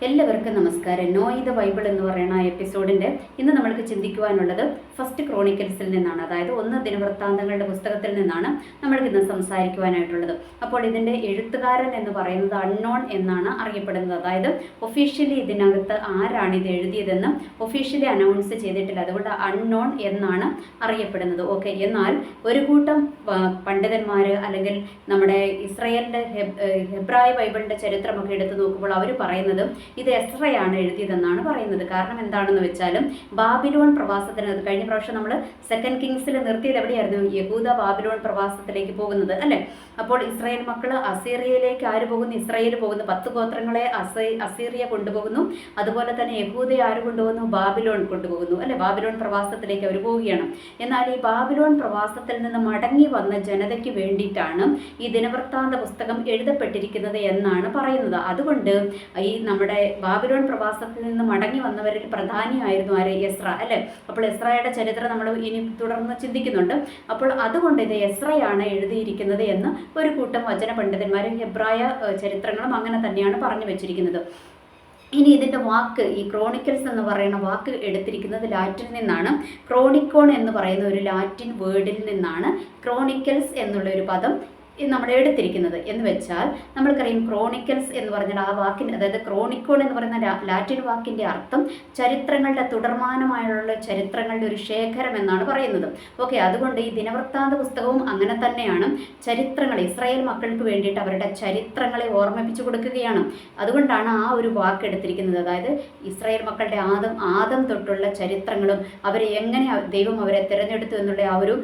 എല്ലാവർക്കും നമസ്കാരം. Know the Bible എന്ന് പറയുന്ന എപ്പിസോഡിൻ്റെ ഇന്ന് നമ്മൾക്ക് ചിന്തിക്കുവാനുള്ളത് ഫസ്റ്റ് ക്രോണിക്കൽസിൽ നിന്നാണ്. അതായത് 1 ദിനവൃത്താന്തങ്ങളുടെ പുസ്തകത്തിൽ നിന്നാണ് നമ്മൾക്ക് ഇന്ന് സംസാരിക്കുവാനായിട്ടുള്ളത്. അപ്പോൾ ഇതിൻ്റെ എഴുത്തുകാരൻ എന്ന് പറയുന്നത് അൺനോൺ എന്നാണ് അറിയപ്പെടുന്നത്. അതായത് ഒഫീഷ്യലി ഇതിനകത്ത് ആരാണ് ഇത് എഴുതിയതെന്ന് ഒഫീഷ്യലി അനൗൺസ് ചെയ്തിട്ടില്ല. അതുകൊണ്ട് അൺനോൺ എന്നാണ് അറിയപ്പെടുന്നത്. ഓക്കെ, എന്നാൽ ഒരു കൂട്ടം പണ്ഡിതന്മാർ അല്ലെങ്കിൽ നമ്മുടെ ഇസ്രായേലിൻ്റെ ഹെബ്രായ ബൈബിളിൻ്റെ ചരിത്രമൊക്കെ എടുത്തു നോക്കുമ്പോൾ അവർ പറയുന്നത് ഇത് എസ്രയാണ് എഴുതിയതെന്നാണ് പറയുന്നത്. കാരണം എന്താണെന്ന് വെച്ചാലും ബാബിലോൺ പ്രവാസത്തിനകത്ത് കഴിഞ്ഞ പ്രാവശ്യം നമ്മൾ 2 കിങ്സിൽ നിർത്തിയത് എവിടെയായിരുന്നു? യഹൂദ ബാബിലോൺ പ്രവാസത്തിലേക്ക് പോകുന്നത് അല്ലേ? അപ്പോൾ ഇസ്രായേൽ മക്കൾ അസീറിയയിലേക്ക് ആര് പോകുന്നു? ഇസ്രായേൽ പോകുന്നു. 10 ഗോത്രങ്ങളെ അസീറിയ കൊണ്ടുപോകുന്നു. അതുപോലെ തന്നെ യഹൂദയെ ആര് കൊണ്ടുപോകുന്നു? ബാബിലോൺ കൊണ്ടുപോകുന്നു അല്ലെ? ബാബിലോൺ പ്രവാസത്തിലേക്ക് അവർ പോവുകയാണ്. എന്നാൽ ഈ ബാബിലോൺ പ്രവാസത്തിൽ നിന്ന് മടങ്ങി വന്ന ജനതയ്ക്ക് വേണ്ടിയിട്ടാണ് ഈ ദിനവൃത്താന്ത പുസ്തകം എഴുതപ്പെട്ടിരിക്കുന്നത് എന്നാണ് പറയുന്നത്. അതുകൊണ്ട് ഈ നമ്മുടെ ബാബിലോൺ പ്രവാസത്തിൽ നിന്ന് മടങ്ങി വന്നവരിൽ പ്രധാനിയായിരുന്നു ആര്? എസ്ര അല്ലെ? അപ്പോൾ എസ്രയുടെ ചരിത്രം നമ്മൾ ഇനി തുടർന്ന് ചിന്തിക്കുന്നുണ്ട്. അപ്പോൾ അതുകൊണ്ട് ഇത് എസ്രയാണ് എഴുതിയിരിക്കുന്നത് എന്ന് ഒരു കൂട്ടം വചന പണ്ഡിതന്മാരും ഹെബ്രായ ചരിത്രങ്ങളും അങ്ങനെ തന്നെയാണ് പറഞ്ഞു വെച്ചിരിക്കുന്നത്. ഇനി ഇതിൻ്റെ വാക്ക്, ഈ ക്രോണിക്കൽസ് എന്ന് പറയുന്ന വാക്ക് എടുത്തിരിക്കുന്നത് ലാറ്റിൻ നിന്നാണ്. ക്രോണിക്കോൺ എന്ന് പറയുന്ന ഒരു ലാറ്റിൻ വേർഡിൽ നിന്നാണ് ക്രോണിക്കൽസ് എന്നുള്ള ഒരു പദം നമ്മൾ എടുത്തിരിക്കുന്നത്. എന്ന് വെച്ചാൽ നമ്മൾക്കറിയാം ക്രോണിക്കൽസ് എന്ന് പറഞ്ഞാൽ ആ വാക്കിന്, അതായത് ക്രോണിക്കോൺ എന്ന് പറയുന്ന ലാറ്റിൻ വാക്കിൻ്റെ അർത്ഥം ചരിത്രങ്ങളുടെ തുടർമാനമായുള്ള ചരിത്രങ്ങളുടെ ഒരു ശേഖരം എന്നാണ് പറയുന്നത്. ഓക്കെ, അതുകൊണ്ട് ഈ ദിനവൃത്താന്ത പുസ്തകവും അങ്ങനെ തന്നെയാണ്. ചരിത്രങ്ങൾ ഇസ്രായേൽ മക്കൾക്ക് വേണ്ടിയിട്ട് അവരുടെ ചരിത്രങ്ങളെ ഓർമ്മിപ്പിച്ചു കൊടുക്കുകയാണ്. അതുകൊണ്ടാണ് ആ ഒരു വാക്ക് എടുത്തിരിക്കുന്നത്. അതായത് ഇസ്രായേൽ മക്കളുടെ ആദം തൊട്ടുള്ള ചരിത്രങ്ങളും അവരെ എങ്ങനെ ദൈവം അവരെ തിരഞ്ഞെടുത്തു എന്നുള്ള ആ ഒരു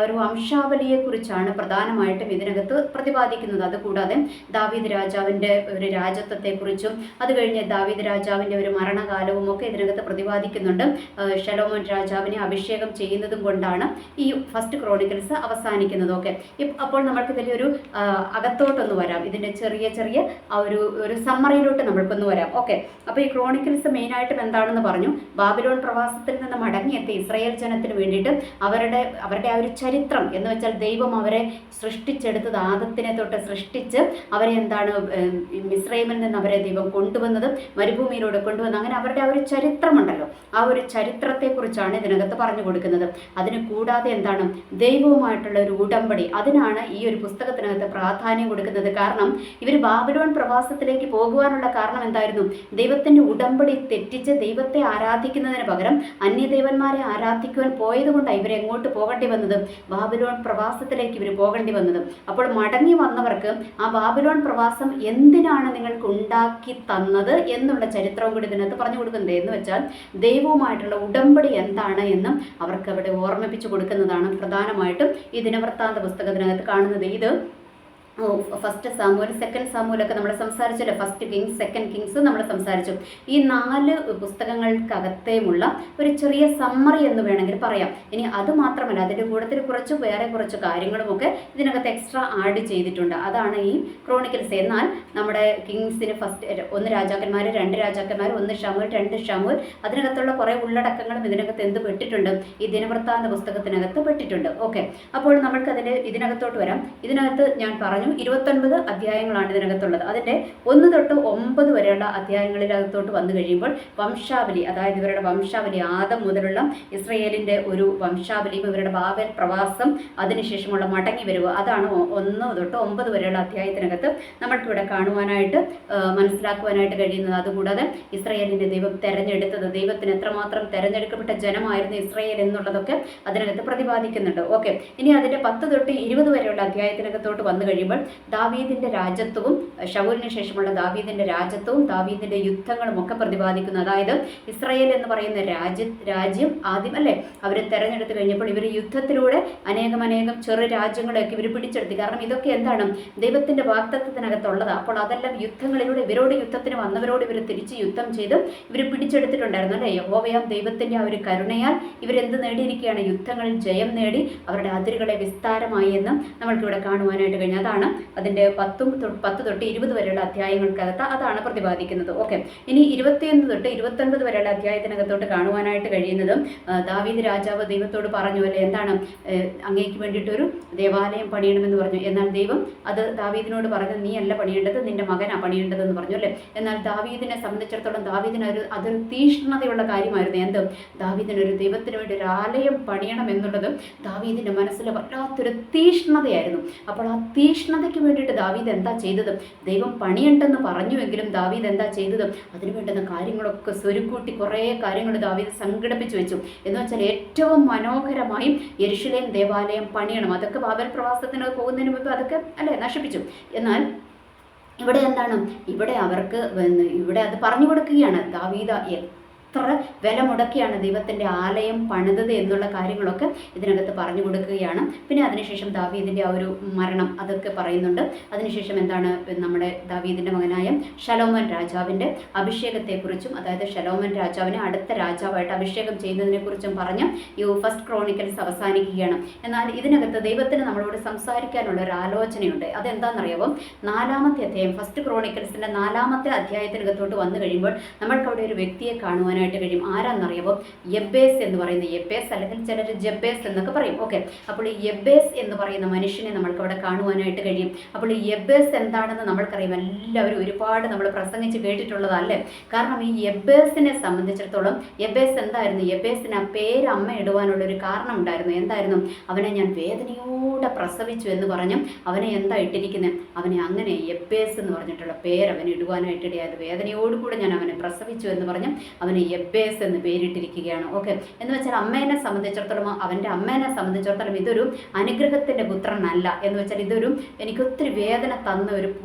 ഒരു വംശാവലിയെക്കുറിച്ചാണ് പ്രധാനമായിട്ടും ഇതിനകത്ത് പ്രതിപാദിക്കുന്നത്. അതുകൂടാതെ ദാവീദ് രാജാവിൻ്റെ ഒരു രാജത്വത്തെക്കുറിച്ചും അത് കഴിഞ്ഞ് ദാവീദ് രാജാവിൻ്റെ ഒരു മരണകാലവും ഒക്കെ ഇതിനകത്ത് പ്രതിപാദിക്കുന്നുണ്ട്. ശലോമോൻ രാജാവിനെ അഭിഷേകം ചെയ്യുന്നതും കൊണ്ടാണ് ഈ ഫസ്റ്റ് ക്രോണിക്കൽസ് അവസാനിക്കുന്നത്. ഓക്കെ, അപ്പോൾ നമ്മൾക്ക് ഇതിലൊരു അകത്തോട്ടൊന്ന് വരാം. ഇതിൻ്റെ ചെറിയ ഒരു സമ്മറിയിലോട്ട് നമ്മൾക്കൊന്ന് വരാം. ഓക്കെ, അപ്പോൾ ഈ ക്രോണിക്കൽസ് മെയിനായിട്ടും എന്താണെന്ന് പറഞ്ഞു. ബാബിലോൺ പ്രവാസത്തിൽ നിന്ന് മടങ്ങിയെത്തിയ ഇസ്രായേൽ ജനത്തിന് വേണ്ടിയിട്ട് അവരുടെ ആ ഒരു ചരിത്രം എന്ന് വെച്ചാൽ ദൈവം അവരെ സൃഷ്ടിച്ചെടുത്തത്, ആദത്തിനെ തൊട്ട് സൃഷ്ടിച്ച് അവരെ മിസ്രൈമിൽ നിന്ന് അവരെ ദൈവം കൊണ്ടുവന്നത്, മരുഭൂമിയിലൂടെ കൊണ്ടുവന്ന്, അങ്ങനെ അവരുടെ ആ ഒരു ചരിത്രമുണ്ടല്ലോ, ആ ഒരു ചരിത്രത്തെക്കുറിച്ചാണ് ഇതിനകത്ത് പറഞ്ഞു കൊടുക്കുന്നത്. അതിന് കൂടാതെ ദൈവവുമായിട്ടുള്ള ഒരു ഉടമ്പടി, അതിനാണ് ഈ ഒരു പുസ്തകത്തിനകത്ത് പ്രാധാന്യം കൊടുക്കുന്നത്. കാരണം ഇവർ ബാബിലോൺ പ്രവാസത്തിലേക്ക് പോകുവാനുള്ള കാരണം എന്തായിരുന്നു? ദൈവത്തിൻ്റെ ഉടമ്പടി തെറ്റിച്ച് ദൈവത്തെ ആരാധിക്കുന്നതിന് പകരം അന്യദേവന്മാരെ ആരാധിക്കുവാൻ പോയത് കൊണ്ടാണ് ഇവരെങ്ങോട്ട് പോകേണ്ടി വന്നത്? ബാബിലോൺ പ്രവാസത്തിലേക്ക് ഇവർ പോകേണ്ടി വന്നത്. അപ്പോൾ മടങ്ങി വന്നവർക്ക് ആ ബാബിലോൺ പ്രവാസം എന്തിനാണ് നിങ്ങൾക്ക് ഉണ്ടാക്കി തന്നത് എന്നുള്ള ചരിത്രവും കൂടി ഇതിനകത്ത് പറഞ്ഞു കൊടുക്കുന്നത്. എന്ന് വെച്ചാൽ ദൈവവുമായിട്ടുള്ള ഉടമ്പടി എന്താണ് എന്നും അവർക്ക് അവിടെ ഓർമ്മിപ്പിച്ചു കൊടുക്കുന്നതാണ് പ്രധാനമായിട്ടും ഈ ദിനവൃത്താന്ത പുസ്തകത്തിനകത്ത് കാണുന്നത്. ഇത് ഫസ്റ്റ് സാമുവൽ, സെക്കൻഡ് സാമുവലൊക്കെ നമ്മൾ സംസാരിച്ചല്ലോ. ഫസ്റ്റ് കിങ്സ്, സെക്കൻഡ് കിങ്സ് നമ്മൾ സംസാരിച്ചു. ഈ 4 പുസ്തകങ്ങൾക്കകത്തേമുള്ള ഒരു ചെറിയ സമ്മറി എന്ന് വേണമെങ്കിൽ പറയാം. ഇനി അത് മാത്രമല്ല, അതിൻ്റെ കൂട്ടത്തിൽ വേറെ കുറച്ച് കാര്യങ്ങളുമൊക്കെ ഇതിനകത്ത് എക്സ്ട്രാ ആഡ് ചെയ്തിട്ടുണ്ട്. അതാണ് ഈ ക്രോണിക്കൽസ്. എന്നാൽ നമ്മുടെ കിങ്സിന് ഫസ്റ്റ് 1 രാജാക്കന്മാർ, 2 രാജാക്കന്മാർ, 1 ശമൂവേൽ, 2 ശമൂവേൽ, അതിനകത്തുള്ള കുറേ ഉള്ളടക്കങ്ങളും ഇതിനകത്ത് പെട്ടിട്ടുണ്ട്? ഈ ദിനവൃത്താന്ത പുസ്തകത്തിനകത്ത് പെട്ടിട്ടുണ്ട്. ഓക്കെ, അപ്പോൾ നമ്മൾക്ക് ഇതിനകത്തോട്ട് വരാം. ഇതിനകത്ത് ഞാൻ പറഞ്ഞു 29 അധ്യായങ്ങളാണ് ഇതിനകത്തുള്ളത്. അതിൻ്റെ 1 തൊട്ട് 9 വരെയുള്ള അധ്യായങ്ങളിനകത്തോട്ട് വന്നു കഴിയുമ്പോൾ വംശാവലി, അതായത് ഇവരുടെ വംശാവലി, ആദം മുതലുള്ള ഇസ്രായേലിൻ്റെ ഒരു വംശാവലിയും ഇവരുടെ ബാബേൽ പ്രവാസം, അതിനുശേഷമുള്ള മടങ്ങി വരവ്, അതാണ് 1 തൊട്ട് 9 വരെയുള്ള അധ്യായത്തിനകത്ത് നമ്മൾക്കിവിടെ കാണുവാനായിട്ട് മനസ്സിലാക്കുവാനായിട്ട് കഴിയുന്നത്. അതുകൂടാതെ ഇസ്രായേലിൻ്റെ ദൈവം തെരഞ്ഞെടുത്തത്, ദൈവത്തിന് എത്രമാത്രം തെരഞ്ഞെടുക്കപ്പെട്ട ജനമായിരുന്നു ഇസ്രായേൽ എന്നുള്ളതൊക്കെ അതിനകത്ത് പ്രതിപാദിക്കുന്നുണ്ട്. ഓക്കെ, ഇനി അതിൻ്റെ 10 തൊട്ട് 20 വരെയുള്ള അധ്യായത്തിനകത്തോട്ട് വന്നു കഴിയുമ്പോൾ ദാവീദിന്റെ രാജ്യത്വവും ശൗലിന് ശേഷമുള്ള ദാവീദിന്റെ രാജ്യത്വവും ദാവീദിന്റെ യുദ്ധങ്ങളും ഒക്കെ പ്രതിപാദിക്കുന്നു. അതായത് ഇസ്രായേൽ എന്ന് പറയുന്ന രാജ്യം ആദ്യം അല്ലേ അവർ തെരഞ്ഞെടുത്ത് കഴിഞ്ഞപ്പോൾ ഇവർ യുദ്ധത്തിലൂടെ അനേകം ചെറു രാജ്യങ്ങളെയൊക്കെ ഇവർ പിടിച്ചെടുത്തി. കാരണം ഇതൊക്കെ ദൈവത്തിന്റെ വാഗ്ദത്തത്തിനകത്തുള്ളത്. അപ്പോൾ അതെല്ലാം യുദ്ധങ്ങളിലൂടെ ഇവരോട് യുദ്ധത്തിന് വന്നവരോട് ഇവർ തിരിച്ച് യുദ്ധം ചെയ്ത് ഇവർ പിടിച്ചെടുത്തിട്ടുണ്ടായിരുന്നു അല്ലേ? യഹോവയാം ദൈവത്തിന്റെ ആ ഒരു കരുണയാൽ ഇവരെന്ത് നേടിയിരിക്കുകയാണ്? യുദ്ധങ്ങളിൽ ജയം നേടി അവരുടെ അതിരുകളെ വിസ്താരമായി എന്ന് നമ്മൾക്കിവിടെ കാണുവാനായിട്ട് കഴിഞ്ഞു. അതാണ് അതിൻ്റെ 10 തൊട്ട് 20 വരെയുള്ള അധ്യായങ്ങൾക്കകത്ത് അതാണ് പ്രതിപാദിക്കുന്നത്. പ്രതിപാദിക്കുന്നത്. ഓക്കെ, ഇനി 21 തൊട്ട് 29 വരെയുള്ള അധ്യായത്തിനകത്തോട്ട് കാണുവാനായിട്ട് കഴിയുന്നത് ദാവീദ് രാജാവ് ദൈവത്തോട് പറഞ്ഞു അല്ലേ, എന്താണ് അങ്ങേക്ക് വേണ്ടിയിട്ടൊരു ദേവാലയം പണിയണമെന്ന് പറഞ്ഞു. എന്നാൽ ദൈവം അത് ദാവീദിനോട് പറഞ്ഞു, നീ അല്ല പണിയേണ്ടത്, നിന്റെ മകനാണ് പണിയേണ്ടതെന്ന് പറഞ്ഞു അല്ലേ. എന്നാൽ ദാവീദിനെ സംബന്ധിച്ചിടത്തോളം ദാവീദിന് അതൊരു തീഷ്ണതയുള്ള കാര്യമായിരുന്നു. എന്ത്, ദാവീദിനൊരു ദൈവത്തിന് വേണ്ടി ഒരു ആലയം പണിയണം എന്നുള്ളത് ദാവീദിൻ്റെ മനസ്സിൽ വല്ലാത്തൊരു തീഷ്ണതയായിരുന്നു. അപ്പോൾ ആ തീഷ്ണതയ്ക്ക് വേണ്ടിയിട്ട് ദാവീദ് എന്താ ചെയ്തത്? ദൈവം പണിയുണ്ടെന്ന് പറഞ്ഞുവെങ്കിലും ദാവീദ് എന്താ ചെയ്തത്? അതിനു വേണ്ടുന്ന കാര്യങ്ങളൊക്കെ സ്വരുക്കൂട്ടി കുറേ കാര്യങ്ങൾ ദാവീദ് സംഘടിപ്പിച്ചു വെച്ചു. എന്ന് വെച്ചാൽ ഏറ്റവും മനോഹരമായും യെരുശലേം ദേവാലയം പണിയണം. അതൊക്കെ ബാബേൽ പ്രവാസത്തിന് പോകുന്നതിന് മുമ്പ് അതൊക്കെ അല്ലേ നശിപ്പിച്ചു. എന്നാൽ ഇവിടെ എന്താണ്, ഇവിടെ അവർക്ക് ഇവിടെ അത് പറഞ്ഞു കൊടുക്കുകയാണ്. ദാവീദ് എത്ര വില മുടക്കിയാണ് ദൈവത്തിൻ്റെ ആലയം പണിതത് എന്നുള്ള കാര്യങ്ങളൊക്കെ ഇതിനകത്ത് പറഞ്ഞു കൊടുക്കുകയാണ്. പിന്നെ അതിനുശേഷം ദാവീദിൻ്റെ ആ ഒരു മരണം അതൊക്കെ പറയുന്നുണ്ട്. അതിനുശേഷം എന്താണ്, നമ്മുടെ ദാവീദിൻ്റെ മകനായ ശലോമോൻ രാജാവിൻ്റെ അഭിഷേകത്തെക്കുറിച്ചും, അതായത് ശലോമോൻ രാജാവിനെ അടുത്ത രാജാവായിട്ട് അഭിഷേകം ചെയ്യുന്നതിനെക്കുറിച്ചും പറഞ്ഞ് ഈ ഫസ്റ്റ് ക്രോണിക്കൽസ് അവസാനിക്കുകയാണ്. എന്നാൽ ഇതിനകത്ത് ദൈവത്തിന് നമ്മളോട് സംസാരിക്കാനുള്ള ഒരു ആലോചനയുണ്ട്. അതെന്താണെന്നറിയാമോ? 4-ാമത്തെ അധ്യായം, ഫസ്റ്റ് ക്രോണിക്കൽസിൻ്റെ 4-ാമത്തെ അധ്യായത്തിനകത്തോട്ട് വന്നു കഴിയുമ്പോൾ നമ്മൾക്കവിടെ ഒരു വ്യക്തിയെ കാണുവാനായിട്ട് കഴിയും. ആരാന്നറിയാമോ? യബ്ബേസ് എന്ന് പറയുന്ന, യബ്ബേസ് അല്ലെങ്കിൽ ചിലർ ജബ്ബേസ് എന്നൊക്കെ പറയും. ഓക്കെ, അപ്പോൾ ഈ യബ്ബേസ് എന്ന് പറയുന്ന മനുഷ്യനെ നമ്മൾക്ക് അവിടെ കാണുവാനായിട്ട് കഴിയും. അപ്പോൾ ഈ യബ്ബേസ് എന്താണെന്ന് നമ്മൾക്കറിയാം. എല്ലാവരും ഒരുപാട് നമ്മൾ പ്രസംഗിച്ച് കേട്ടിട്ടുള്ളതല്ലേ. കാരണം ഈ യബ്ബേസിനെ സംബന്ധിച്ചിടത്തോളം യബ്ബേസ് എന്തായിരുന്നു? യബ്ബേസിന് ആ പേര് അമ്മ ഇടുവാനുള്ളൊരു കാരണം ഉണ്ടായിരുന്നു. എന്തായിരുന്നു? അവനെ ഞാൻ വേദനയോടെ പ്രസവിച്ചു എന്ന് പറഞ്ഞും അവനെ എന്താ ഇട്ടിരിക്കുന്നത്? അവനെ അങ്ങനെ യബ്ബേസ് എന്ന് പറഞ്ഞിട്ടുള്ള പേര് അവന് ഇടുവാനായിട്ടിടയായത്. വേദനയോടുകൂടെ ഞാൻ അവനെ പ്രസവിച്ചു എന്ന് പറഞ്ഞും അവന് യബ്ബേസ് എന്ന് പേരിട്ടിരിക്കുകയാണ്. ഓക്കെ, എന്ന് വെച്ചാൽ അമ്മേനെ സംബന്ധിച്ചിടത്തോളം, അവൻ്റെ അമ്മേനെ സംബന്ധിച്ചിടത്തോളം ഇതൊരു അനുഗ്രഹത്തിൻ്റെ പുത്രനല്ല. എന്ന് വെച്ചാൽ ഇതൊരു എനിക്കൊത്തിരി വേദന തന്ന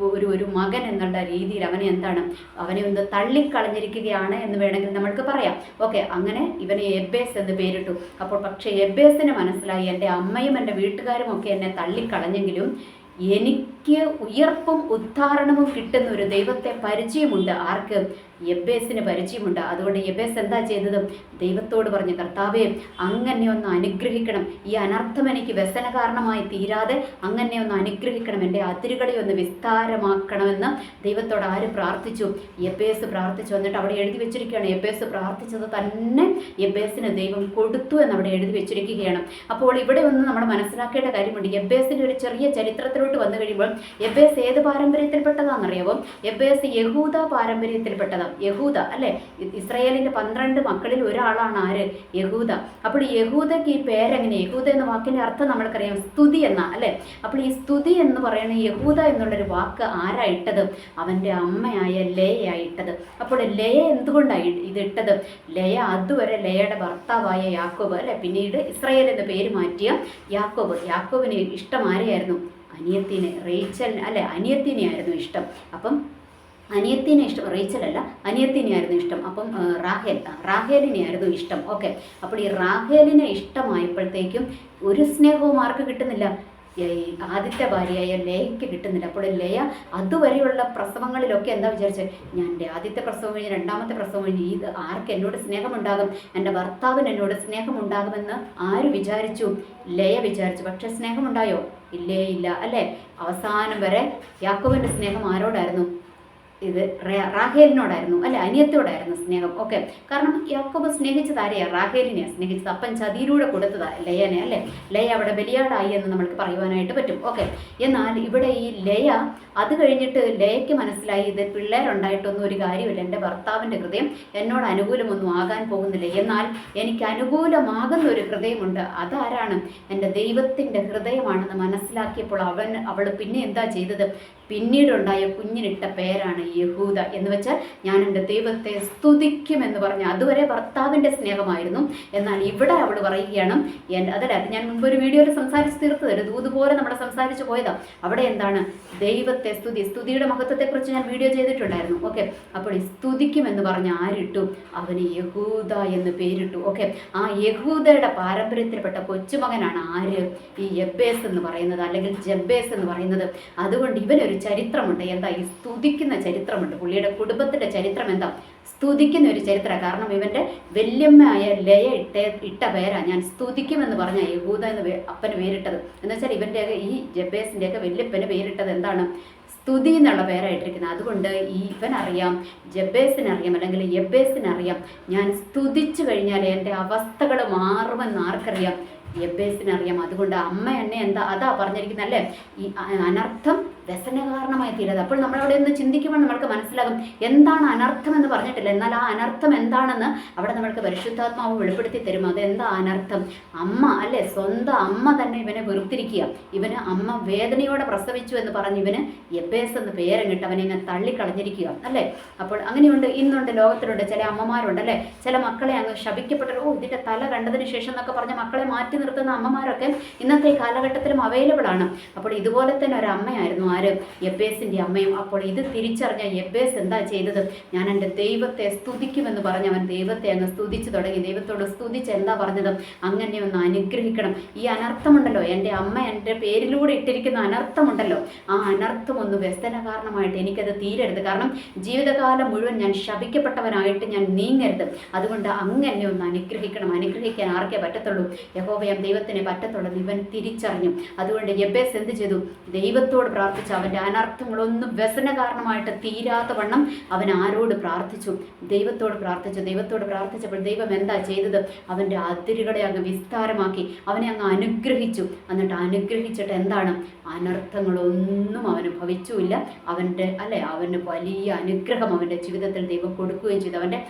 ഒരു മകൻ എന്നുള്ള രീതിയിൽ അവനെ അവനെ ഒന്ന് തള്ളിക്കളഞ്ഞിരിക്കുകയാണ് എന്ന് വേണമെങ്കിൽ നമ്മൾക്ക് പറയാം. ഓക്കെ, അങ്ങനെ ഇവനെ യബ്ബേസ് എന്ന് പേരിട്ടു. അപ്പോൾ പക്ഷേ യബ്ബേസിന് മനസ്സിലായി, എൻ്റെ അമ്മയും എൻ്റെ വീട്ടുകാരും ഒക്കെ എന്നെ തള്ളിക്കളഞ്ഞെങ്കിലും എനിക്ക് ഉയർപ്പും ഉദ്ധാരണവും കിട്ടുന്ന ഒരു ദൈവത്തെ പരിചയമുണ്ട്. ആർക്ക്? യബ്ബേസിന് പരിചയമുണ്ട്. അതുകൊണ്ട് യബ്ബേസ് എന്താ ചെയ്തത്? ദൈവത്തോട് പറഞ്ഞു, കർത്താവേ അങ്ങനെ ഒന്ന് അനുഗ്രഹിക്കണം, ഈ അനർത്ഥം എനിക്ക് വ്യസന കാരണമായി തീരാതെ അങ്ങനെ ഒന്ന് അനുഗ്രഹിക്കണം, എൻ്റെ അതിരുകളെ ഒന്ന് വിസ്താരമാക്കണമെന്ന് ദൈവത്തോട് ആര് പ്രാർത്ഥിച്ചു? യബ്ബേസ് പ്രാർത്ഥിച്ചു. എന്നിട്ട് അവിടെ എഴുതി വെച്ചിരിക്കുകയാണ്, യബ്ബേസ് പ്രാർത്ഥിച്ചത് തന്നെ യബ്ബേസിന് ദൈവം കൊടുത്തു എന്ന് അവിടെ എഴുതി വെച്ചിരിക്കുകയാണ്. അപ്പോൾ ഇവിടെ ഒന്ന് നമ്മൾ മനസ്സിലാക്കേണ്ട കാര്യമുണ്ട്. യബ്ബേസിൻ്റെ ഒരു ചെറിയ ചരിത്രത്തിലോട്ട് വന്നു കഴിയുമ്പോൾ യബ്ബേസ് ഏത് പാരമ്പര്യത്തിൽപ്പെട്ടതാണെന്നറിയാമോ? യബ്ബേസ് യഹൂദ പാരമ്പര്യത്തിൽപ്പെട്ടതാണ്. യഹൂദ അല്ലേ, ഇസ്രായേലിൻ്റെ 12 മക്കളിൽ ഒരാളാണ് ആര്? യഹൂദ. അപ്പോൾ യഹൂദയ്ക്ക് ഈ പേരെങ്ങനെ? യഹൂദ എന്ന വാക്കിൻ്റെ അർത്ഥം നമ്മൾക്കറിയാം, സ്തുതി എന്നാ അല്ലേ. അപ്പോൾ ഈ സ്തുതി എന്ന് പറയുന്ന യഹൂദ എന്നുള്ളൊരു വാക്ക് ആരാ ഇട്ടത്? അവൻ്റെ അമ്മയായ ലേയയായി ഇട്ടത്. അപ്പോൾ ലേയ എന്തുകൊണ്ടാണ് ഇതിട്ടത്? ലേയ അതുവരെ ലേയയുടെ ഭർത്താവായ യാക്കോബ് അല്ലെ, പിന്നീട് ഇസ്രായേൽ എന്ന പേര് മാറ്റിയ യാക്കോബ്. യാക്കോബിന് ഇഷ്ടം ആരെയായിരുന്നു? അനിയത്തിനെ, റേച്ചൽ അല്ലെ, അനിയത്തിനെയായിരുന്നു ഇഷ്ടം. അപ്പം അനിയത്തിനെ ഇഷ്ടം, റേച്ചലല്ല, അനിയത്തിനെയായിരുന്നു ഇഷ്ടം. അപ്പം റാഹേലിനെയായിരുന്നു ഇഷ്ടം. ഓക്കെ, അപ്പോൾ ഈ റാഹേലിനെ ഇഷ്ടമായപ്പോഴത്തേക്കും ഒരു സ്നേഹവും ആർക്ക് കിട്ടുന്നില്ല? ആദ്യത്തെ ഭാര്യയായ ലേയയ്ക്ക് കിട്ടുന്നില്ല. അപ്പോൾ ലേയ അതുവരെയുള്ള പ്രസവങ്ങളിലൊക്കെ എന്താ വിചാരിച്ചത്? ഞാൻ എൻ്റെ ആദ്യത്തെ പ്രസവം കഴിഞ്ഞ്, രണ്ടാമത്തെ പ്രസവം കഴിഞ്ഞ് ഇത് ആർക്ക് എന്നോട് സ്നേഹമുണ്ടാകും? എൻ്റെ ഭർത്താവിന് എന്നോട് സ്നേഹമുണ്ടാകുമെന്ന് ആര് വിചാരിച്ചു? ലേയ വിചാരിച്ചു. പക്ഷെ സ്നേഹമുണ്ടായോ? ഇല്ലേ, ഇല്ല അല്ലേ. അവസാനം വരെ യാക്കോബിൻ്റെ സ്നേഹം ആരോടായിരുന്നു? ഇത് റാഹേലിനോടായിരുന്നു അല്ലെ, അനിയത്തോടായിരുന്നു സ്നേഹം. ഓക്കെ, കാരണം യാക്കോബ് സ്നേഹിച്ചത് ആരെയാണ്? റാഹേലിനെയാണ് സ്നേഹിച്ചത്. അപ്പൻ ചതിയിലൂടെ കൊടുത്തതാ ലയനെ അല്ലെ. ലയ അവിടെ ബലിയാടായി എന്ന് നമ്മൾക്ക് പറയുവാനായിട്ട് പറ്റും. ഓക്കെ, എന്നാൽ ഇവിടെ ഈ ലയ അത് കഴിഞ്ഞിട്ട് ലയയ്ക്ക് മനസ്സിലായി, ഇത് പിള്ളേരുണ്ടായിട്ടൊന്നും ഒരു കാര്യമില്ല, എൻ്റെ ഭർത്താവിൻ്റെ ഹൃദയം എന്നോട് അനുകൂലമൊന്നും ആകാൻ പോകുന്നില്ല, എന്നാൽ എനിക്ക് അനുകൂലമാകുന്ന ഒരു ഹൃദയമുണ്ട്. അതാരാണ്? എൻ്റെ ദൈവത്തിൻ്റെ ഹൃദയമാണെന്ന് മനസ്സിലാക്കിയപ്പോൾ അവൾ പിന്നെ എന്താ ചെയ്തത്? പിന്നീടുണ്ടായ കുഞ്ഞിനിട്ട പേരാണ് യഹൂദ. എന്ന് വെച്ചാൽ ഞാൻ എൻ്റെ ദൈവത്തെ സ്തുതിക്കുമെന്ന് പറഞ്ഞു. അതുവരെ ഭർത്താവിൻ്റെ സ്നേഹമായിരുന്നു. എന്നാൽ ഇവിടെ അവൾ പറയുകയാണ്, അതല്ല, അത് ഞാൻ മുൻപ് ഒരു വീഡിയോയിൽ സംസാരിച്ച് തീർത്തത്, ഒരു ദൂതുപോലെ നമ്മൾ സംസാരിച്ച് പോയതാണ്. അവിടെ എന്താണ്? ദൈവത്തെ സ്തുതിയുടെ മഹത്വത്തെക്കുറിച്ച് ഞാൻ വീഡിയോ ചെയ്തിട്ടുണ്ടായിരുന്നു. ഓക്കെ, അപ്പോൾ ഈ സ്തുതിക്കുമെന്ന് പറഞ്ഞ് ആരിട്ടു? അവന് യഹൂദ എന്ന് പേരിട്ടു. ഓക്കെ, ആ യഹൂദയുടെ പാരമ്പര്യത്തിൽപ്പെട്ട കൊച്ചുമകനാണ് ആര്? ഈ യബ്ബേസ് എന്ന് പറയുന്നത്, അല്ലെങ്കിൽ ജബ്ബേസ് എന്ന് പറയുന്നത്. അതുകൊണ്ട് ഇവനൊരു ചരിത്രമുണ്ട്. എന്താ? ഈ സ്തുതിക്കുന്ന ചരിത്രമുണ്ട്. പുള്ളിയുടെ കുടുംബത്തിൻ്റെ ചരിത്രം എന്താ? സ്തുതിക്കുന്ന ഒരു ചരിത്രം. കാരണം ഇവൻ്റെ വല്യമ്മയായ ലയ ഇട്ട പേരാ ഞാൻ സ്തുതിക്കുമെന്ന് പറഞ്ഞ യഹൂദ എന്ന് അപ്പന് പേരിട്ടത്. എന്ന് വെച്ചാൽ ഇവൻ്റെ ഈ ജബ്ബേസിൻ്റെയൊക്കെ വല്യപ്പന് പേരിട്ടത് എന്താണ്? സ്തുതി എന്നുള്ള പേരായിട്ടിരിക്കുന്നത്. അതുകൊണ്ട് ഇവനറിയാം, ജബ്ബേസിനറിയാം, അല്ലെങ്കിൽ യബ്ബേസിനറിയാം, ഞാൻ സ്തുതിച്ചു കഴിഞ്ഞാൽ എൻ്റെ അവസ്ഥകൾ മാറുമെന്ന് ആർക്കറിയാം? യബ്ബേസിനറിയാം. അതുകൊണ്ട് അമ്മ എന്നെ അതാ പറഞ്ഞിരിക്കുന്നത് അല്ലേ, ഈ അനർത്ഥം വ്യസനകാരണമായി തീരത്. അപ്പോൾ നമ്മളവിടെ ഒന്ന് ചിന്തിക്കുമ്പോൾ നമ്മൾക്ക് മനസ്സിലാകും എന്താണ് അനർത്ഥം എന്ന് പറഞ്ഞിട്ടില്ല, എന്നാൽ ആ അനർത്ഥം എന്താണെന്ന് അവിടെ നമ്മൾക്ക് പരിശുദ്ധാത്മാവ് വെളിപ്പെടുത്തി തരും. അതെന്താ അനർത്ഥം? അമ്മ അല്ലേ, സ്വന്തം അമ്മ തന്നെ ഇവനെ വെറുത്തിരിക്കുക. ഇവന് അമ്മ വേദനയോടെ പ്രസവിച്ചു എന്ന് പറഞ്ഞ് ഇവന് യബ്ബേസ് എന്ന് പേരങ്ങിട്ട് അവനെ ഇങ്ങനെ തള്ളിക്കളഞ്ഞിരിക്കുക അല്ലേ. അപ്പോൾ അങ്ങനെയുണ്ട്, ഇന്നുണ്ട്, ലോകത്തിലുണ്ട് ചില അമ്മമാരുണ്ട് അല്ലേ, ചില മക്കളെ അങ്ങ് ശപിക്കപ്പെട്ട ഇതിൻ്റെ തല കണ്ടതിന് ശേഷം എന്നൊക്കെ പറഞ്ഞ് മക്കളെ മാറ്റി നിർത്തുന്ന അമ്മമാരൊക്കെ ഇന്നത്തെ കാലഘട്ടത്തിലും അവൈലബിൾ ആണ്. അപ്പോൾ ഇതുപോലെ തന്നെ ഒരു അമ്മയായിരുന്നു ആര്? യബ്ബേസിൻ്റെ അമ്മയും. അപ്പോൾ ഇത് തിരിച്ചറിഞ്ഞ യബ്ബേസ് എന്താ ചെയ്തത്? ഞാൻ എൻ്റെ ദൈവത്തെ സ്തുതിക്കുമെന്ന് പറഞ്ഞ് അവൻ ദൈവത്തെ അങ്ങ് സ്തുതിച്ചു തുടങ്ങി. ദൈവത്തോട് സ്തുതിച്ച് എന്താ പറഞ്ഞത്? അങ്ങനെ ഒന്ന് അനുഗ്രഹിക്കണം. ഈ അനർത്ഥമുണ്ടല്ലോ, എൻ്റെ അമ്മ എൻ്റെ പേരിലൂടെ ഇട്ടിരിക്കുന്ന അനർത്ഥമുണ്ടല്ലോ, ആ അനർത്ഥം ഒന്ന് വ്യസന കാരണമായിട്ട് എനിക്കത് തീരരുത്. കാരണം ജീവിതകാലം മുഴുവൻ ഞാൻ ശപിക്കപ്പെട്ടവനായിട്ട് ഞാൻ നീങ്ങരുത്. അതുകൊണ്ട് അങ്ങനെ ഒന്ന് അനുഗ്രഹിക്കണം. അനുഗ്രഹിക്കാൻ ആർക്കേ പറ്റത്തുള്ളൂ? യഹോവയാം ദൈവത്തിനെ പറ്റത്തുള്ളൂ. ഇവൻ തിരിച്ചറിഞ്ഞു. അതുകൊണ്ട് യബ്ബേസ് എന്ത് ചെയ്തു? ദൈവത്തോട് പ്രാർത്ഥിച്ചു. അവൻ്റെ അനർത്ഥങ്ങളൊന്നും വ്യസന കാരണമായിട്ട് തീരാത്ത വണ്ണം അവൻ ആരോട് പ്രാർത്ഥിച്ചു? ദൈവത്തോട് പ്രാർത്ഥിച്ചു. ദൈവത്തോട് പ്രാർത്ഥിച്ചപ്പോൾ ദൈവം എന്താ ചെയ്തത്? അവൻ്റെ അതിരുകളെ അങ്ങ് വിസ്താരമാക്കി, അവനെ അങ്ങ് അനുഗ്രഹിച്ചു. എന്നിട്ട് അനുഗ്രഹിച്ചിട്ട് എന്താണ്? അനർത്ഥങ്ങളൊന്നും അവന് ഭവിച്ചുമില്ല. അവന് വലിയ അനുഗ്രഹം അവൻ്റെ ജീവിതത്തിൽ ദൈവം കൊടുക്കുകയും ചെയ്തു. അവൻ്റെ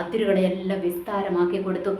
അതിരുകളെയെല്ലാം വിസ്താരമാക്കി കൊടുത്തു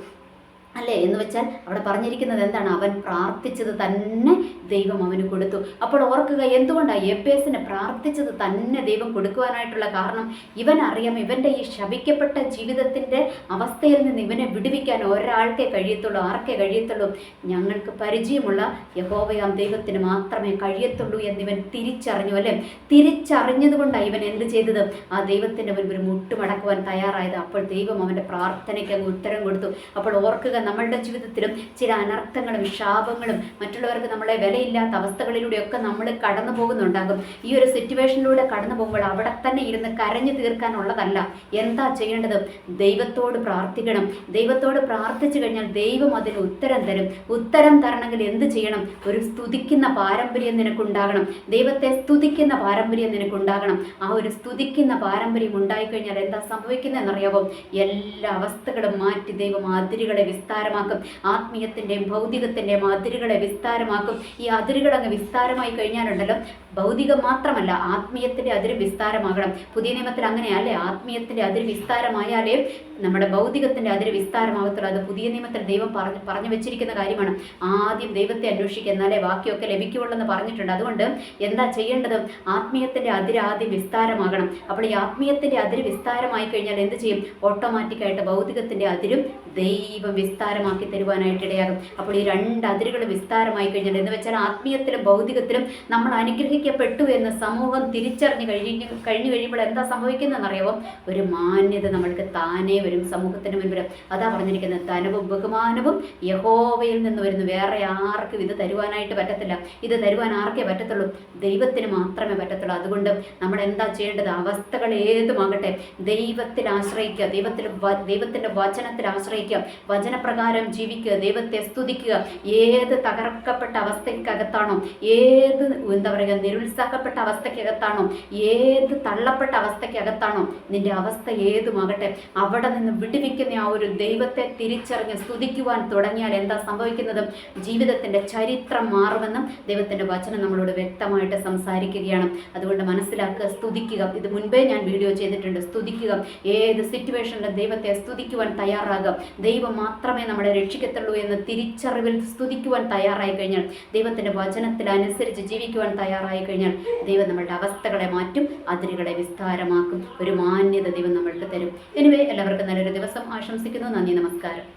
അല്ലേ. എന്ന് വെച്ചാൽ അവിടെ പറഞ്ഞിരിക്കുന്നത് എന്താണ്? അവൻ പ്രാർത്ഥിച്ചത് തന്നെ ദൈവം അവന് കൊടുത്തു. അപ്പോൾ ഓർക്കുക, എന്തുകൊണ്ടാണ് യബ്ബേസിനെ പ്രാർത്ഥിച്ചത് തന്നെ ദൈവം കൊടുക്കുവാനായിട്ടുള്ള കാരണം? ഇവനറിയാം ഇവൻ്റെ ഈ ശപിക്കപ്പെട്ട ജീവിതത്തിൻ്റെ അവസ്ഥയിൽ നിന്ന് ഇവനെ വിടുവിക്കാൻ ഒരാൾക്കേ കഴിയത്തുള്ളൂ. ആർക്കേ കഴിയത്തുള്ളൂ? ഞങ്ങൾക്ക് പരിചയമുള്ള യഹോവയാം ദൈവത്തിന് മാത്രമേ കഴിയത്തുള്ളൂ എന്നിവൻ തിരിച്ചറിഞ്ഞു അല്ലേ. തിരിച്ചറിഞ്ഞത് കൊണ്ടാണ് ഇവൻ എന്ത് ചെയ്തത്? ആ ദൈവത്തിൻ്റെ മുൻപിൽ ഒരു മുട്ടുമടക്കുവാൻ തയ്യാറായത്. അപ്പോൾ ദൈവം അവൻ്റെ പ്രാർത്ഥനയ്ക്ക് അങ്ങ് ഉത്തരം കൊടുത്തു. അപ്പോൾ ഓർക്കുക, നമ്മളുടെ ജീവിതത്തിലും ചില അനർത്ഥങ്ങളും ശാപങ്ങളും മറ്റുള്ളവർക്ക് നമ്മളെ വിലയില്ലാത്ത അവസ്ഥകളിലൂടെയൊക്കെ നമ്മൾ കടന്നു പോകുന്നുണ്ടാകും. ഈ ഒരു സിറ്റുവേഷനിലൂടെ കടന്നു പോകുമ്പോൾ അവിടെ തന്നെ ഇരുന്ന് കരഞ്ഞു തീർക്കാനുള്ളതല്ല. എന്താ ചെയ്യേണ്ടത്? ദൈവത്തോട് പ്രാർത്ഥിക്കണം. ദൈവത്തോട് പ്രാർത്ഥിച്ചു കഴിഞ്ഞാൽ ദൈവം അതിന് ഉത്തരം തരും. ഉത്തരം തരണമെങ്കിൽ എന്ത് ചെയ്യണം? ഒരു സ്തുതിക്കുന്ന പാരമ്പര്യം നിനക്കുണ്ടാകണം. ദൈവത്തെ സ്തുതിക്കുന്ന പാരമ്പര്യം നിനക്കുണ്ടാകണം. ആ ഒരു സ്തുതിക്കുന്ന പാരമ്പര്യം ഉണ്ടായിക്കഴിഞ്ഞാൽ എന്താ സംഭവിക്കുന്നതെന്നറിയാമോ? എല്ലാ അവസ്ഥകളും മാറ്റി ദൈവം അതിരുകളെ വിസ്താരമാക്കും. ആത്മീയത്തിൻ്റെയും ഭൗതികത്തിൻ്റെയും അതിരുകളെ വിസ്താരമാക്കും. ഈ അതിരുകൾ അങ്ങ് വിസ്താരമായി കഴിഞ്ഞാലുണ്ടല്ലോ, ഭൗതികം മാത്രമല്ല ആത്മീയത്തിൻ്റെ അതിര് വിസ്താരമാകണം. പുതിയ നിയമത്തിൽ അങ്ങനെയല്ലേ, ആത്മീയത്തിൻ്റെ അതിര് വിസ്താരമായാലേ നമ്മുടെ ഭൗതികത്തിൻ്റെ അതിര് വിസ്താരമാകത്തുള്ളൂ. അത് പുതിയ നിയമത്തിൽ ദൈവം പറഞ്ഞു വെച്ചിരിക്കുന്ന കാര്യമാണ്. ആദ്യം ദൈവത്തെ അന്വേഷിക്കുക, എന്നാലേ ബാക്കിയൊക്കെ ലഭിക്കുകയുള്ളൂ എന്ന് പറഞ്ഞിട്ടുണ്ട്. അതുകൊണ്ട് എന്താ ചെയ്യേണ്ടത്? ആത്മീയത്തിൻ്റെ അതിര് ആദ്യം വിസ്താരമാകണം. അപ്പോൾ ഈ ആത്മീയത്തിൻ്റെ അതിര് വിസ്താരമായി കഴിഞ്ഞാൽ എന്ത് ചെയ്യും? ഓട്ടോമാറ്റിക്കായിട്ട് ഭൗതികത്തിൻ്റെ അതിരും ദൈവം വിസ്താരമാക്കി തരുവാനായിട്ട് ഇടയാകും. അപ്പോൾ ഈ രണ്ട് അതിരുകൾ വിസ്താരമായി കഴിഞ്ഞാൽ എന്ന് വെച്ചാൽ ആത്മീയത്തിലും ഭൗതികത്തിലും നമ്മൾ അനുഗ്രഹിക്കപ്പെട്ടു എന്ന് സമൂഹം തിരിച്ചറിഞ്ഞു കഴിയുമ്പോൾ എന്താ സംഭവിക്കുന്നതെന്നറിയാമോ? ഒരു മാന്യത നമ്മൾക്ക് താനേ വരും സമൂഹത്തിന് മുൻപിൽ. അതാ പറഞ്ഞിരിക്കുന്നത്, ധനവും ബഹുമാനവും യഹോവയിൽ നിന്ന് വരുന്നു. വേറെ ആർക്കും ഇത് തരുവാനായിട്ട് പറ്റത്തില്ല. ഇത് തരുവാൻ ആർക്കേ പറ്റത്തുള്ളൂ? ദൈവത്തിന് മാത്രമേ പറ്റത്തുള്ളൂ. അതുകൊണ്ട് നമ്മൾ എന്താ ചെയ്യേണ്ടത്? അവസ്ഥകൾ ഏതുമാകട്ടെ ദൈവത്തിൽ ആശ്രയിക്കുക, ദൈവത്തിൻ്റെ വചനത്തിൽ ആശ്രയിക്കുക, വചനപ്രകാരം ജീവിക്കുക, ദൈവത്തെ സ്തുതിക്കുക. ഏത് തകർക്കപ്പെട്ട അവസ്ഥയ്ക്കകത്താണോ, ഏത് നിരുത്സാഹപ്പെട്ട അവസ്ഥയ്ക്കകത്താണോ, ഏത് തള്ളപ്പെട്ട അവസ്ഥയ്ക്കകത്താണോ നിന്റെ അവസ്ഥ ഏതുമാകട്ടെ, അവിടെ നിന്ന് വിടുവിക്കുന്ന ആ ഒരു ദൈവത്തെ തിരിച്ചറിഞ്ഞ് സ്തുതിക്കുവാൻ തുടങ്ങിയാൽ എന്താ സംഭവിക്കുന്നത്? ജീവിതത്തിൻ്റെ ചരിത്രം മാറുമെന്നും ദൈവത്തിൻ്റെ വചനം നമ്മളോട് വ്യക്തമായിട്ട് സംസാരിക്കുകയാണ്. അതുകൊണ്ട് മനസ്സിലാക്കുക, സ്തുതിക്കുക. ഇത് മുൻപേ ഞാൻ വീഡിയോ ചെയ്തിട്ടുണ്ട്. സ്തുതിക്കുക. ഏത് സിറ്റുവേഷനിലും ദൈവത്തെ സ്തുതിക്കുവാൻ തയ്യാറാകുക. ദൈവം മാത്രമേ നമ്മളെ രക്ഷിക്കത്തുള്ളൂ എന്ന് തിരിച്ചറിവിൽ സ്തുതിക്കുവാൻ തയ്യാറായി കഴിഞ്ഞാൽ, ദൈവത്തിൻ്റെ വചനത്തിൽ അനുസരിച്ച് ജീവിക്കുവാൻ തയ്യാറായി കഴിഞ്ഞാൽ ദൈവം നമ്മളുടെ അവസ്ഥകളെ മാറ്റും, അതിരുകളെ വിസ്താരമാക്കും, ഒരു മാന്യത ദൈവം നമ്മൾക്ക് തരും. എനിവേ, എല്ലാവർക്കും നല്ലൊരു ദിവസം ആശംസിക്കുന്നു. നന്ദി, നമസ്കാരം.